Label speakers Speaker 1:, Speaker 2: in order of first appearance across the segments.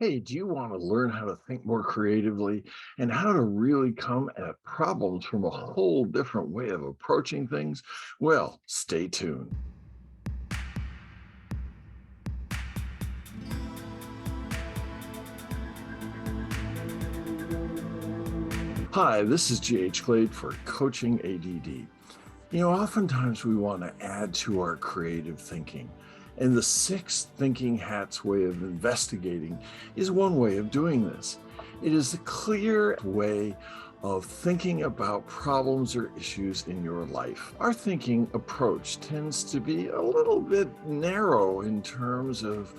Speaker 1: Hey, do you want to learn how to think more creatively and how to really come at problems from a whole different way of approaching things? Well, stay tuned. Hi, this is GH Glade for Coaching ADD. Oftentimes we want to add to our creative thinking, and the six thinking hats way of investigating is one way of doing this. It is a clear way of thinking about problems or issues in your life. Our thinking approach tends to be a little bit narrow in terms of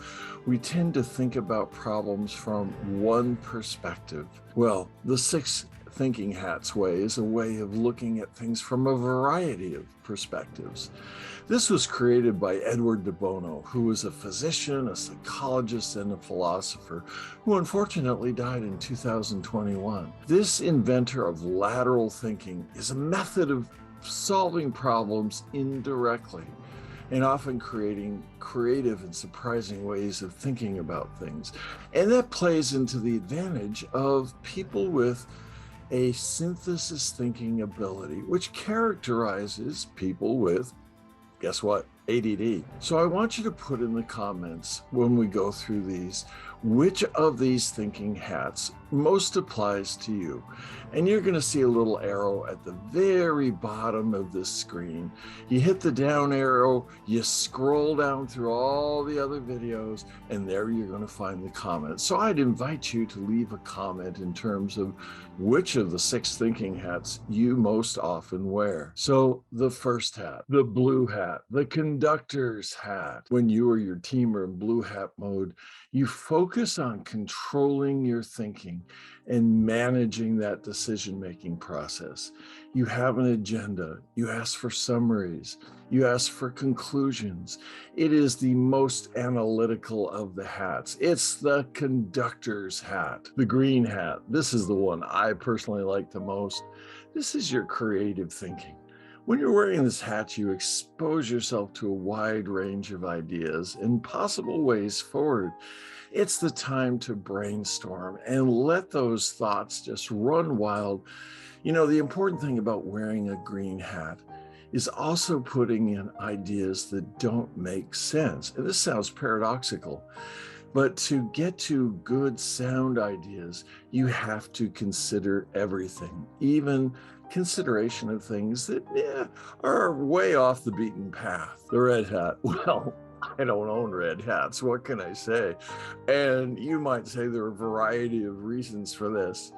Speaker 1: we tend to think about problems from one perspective. Well, the six thinking hats way is a way of looking at things from a variety of perspectives. This was created by Edward de Bono, who was a physician, a psychologist, and a philosopher who unfortunately died in 2021. This inventor of lateral thinking is a method of solving problems indirectly and often creating creative and surprising ways of thinking about things. And that plays into the advantage of people with a synthesis thinking ability, which characterizes people with, guess what? ADD. So I want you to put in the comments when we go through these, which of these thinking hats most applies to you. And you're going to see a little arrow at the very bottom of this screen. You hit the down arrow, you scroll down through all the other videos, and there you're going to find the comments. So I'd invite you to leave a comment in terms of which of the six thinking hats you most often wear. So the first hat, the blue hat, the conductor's hat. When you or your team are in blue hat mode, you focus on controlling your thinking and managing that decision-making process. You have an agenda. You ask for summaries. You ask for conclusions. It is the most analytical of the hats. It's the conductor's hat. The green hat, this is the one I personally like the most. This is your creative thinking. When you're wearing this hat, you expose yourself to a wide range of ideas and possible ways forward. It's the time to brainstorm and let those thoughts just run wild. The important thing about wearing a green hat is also putting in ideas that don't make sense. And this sounds paradoxical, but to get to good sound ideas, you have to consider everything, even consideration of things that are way off the beaten path. The red hat, well, I don't own red hats. What can I say? And you might say there are a variety of reasons for this.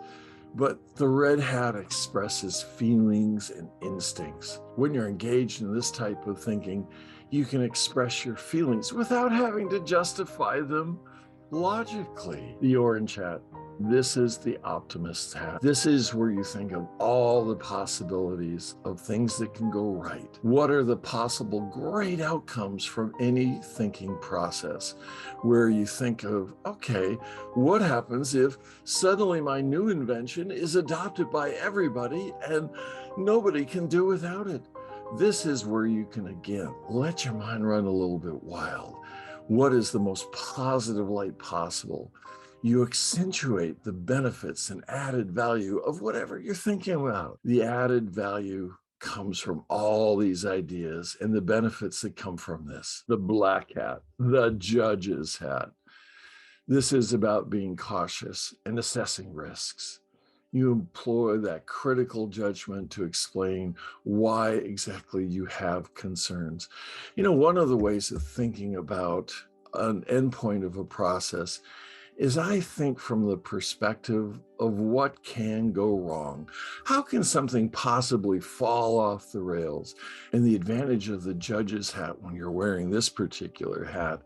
Speaker 1: But the red hat expresses feelings and instincts. When you're engaged in this type of thinking, you can express your feelings without having to justify them logically. The orange hat. This is the optimist's hat. This is where you think of all the possibilities of things that can go right. What are the possible great outcomes from any thinking process? Where you think of, okay, what happens if suddenly my new invention is adopted by everybody and nobody can do without it? This is where you can, again, let your mind run a little bit wild. What is the most positive light possible? You accentuate the benefits and added value of whatever you're thinking about. The added value comes from all these ideas and the benefits that come from this. The black hat, the judge's hat. This is about being cautious and assessing risks. You employ that critical judgment to explain why exactly you have concerns. One of the ways of thinking about an endpoint of a process is I think from the perspective of what can go wrong. How can something possibly fall off the rails? And the advantage of the judge's hat when you're wearing this particular hat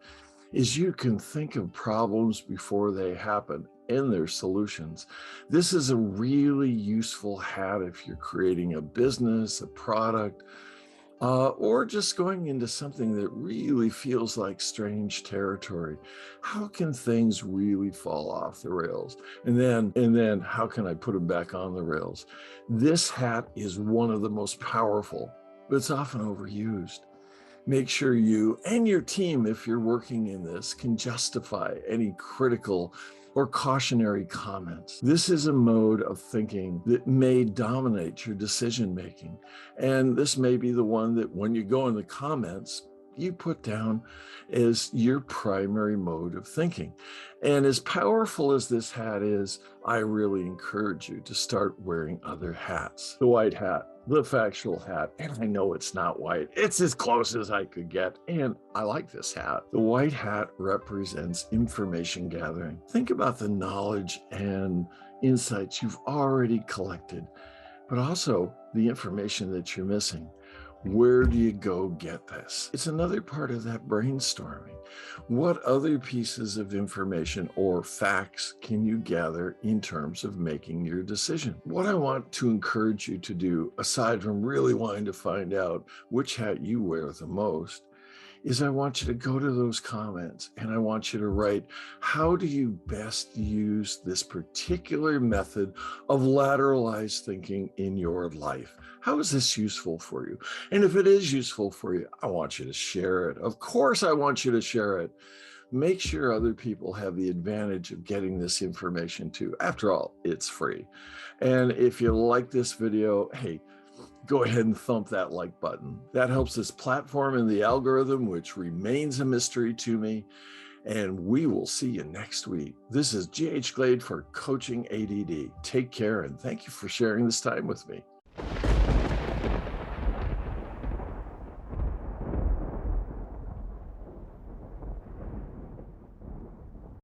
Speaker 1: is you can think of problems before they happen and their solutions. This is a really useful hat if you're creating a business, a product, or just going into something that really feels like strange territory. How can things really fall off the rails? And then how can I put them back on the rails? This hat is one of the most powerful, but it's often overused. Make sure you and your team, if you're working in this, can justify any critical or cautionary comments. This is a mode of thinking that may dominate your decision making. And this may be the one that when you go in the comments, you put down as your primary mode of thinking. And as powerful as this hat is, I really encourage you to start wearing other hats. The white hat, the factual hat, and I know it's not white. It's as close as I could get, and I like this hat. The white hat represents information gathering. Think about the knowledge and insights you've already collected, but also the information that you're missing. Where do you go get this? It's another part of that brainstorming. What other pieces of information or facts can you gather in terms of making your decision? What I want to encourage you to do, aside from really wanting to find out which hat you wear the most, is I want you to go to those comments and I want you to write, how do you best use this particular method of lateralized thinking in your life? How is this useful for you? And if it is useful for you, I want you to share it. Of course, I want you to share it. Make sure other people have the advantage of getting this information too. After all, it's free. And if you like this video, hey, go ahead and thump that like button. That helps this platform in the algorithm, which remains a mystery to me. And we will see you next week. This is G.H. Glade for Coaching ADD. Take care, and thank you for sharing this time with me.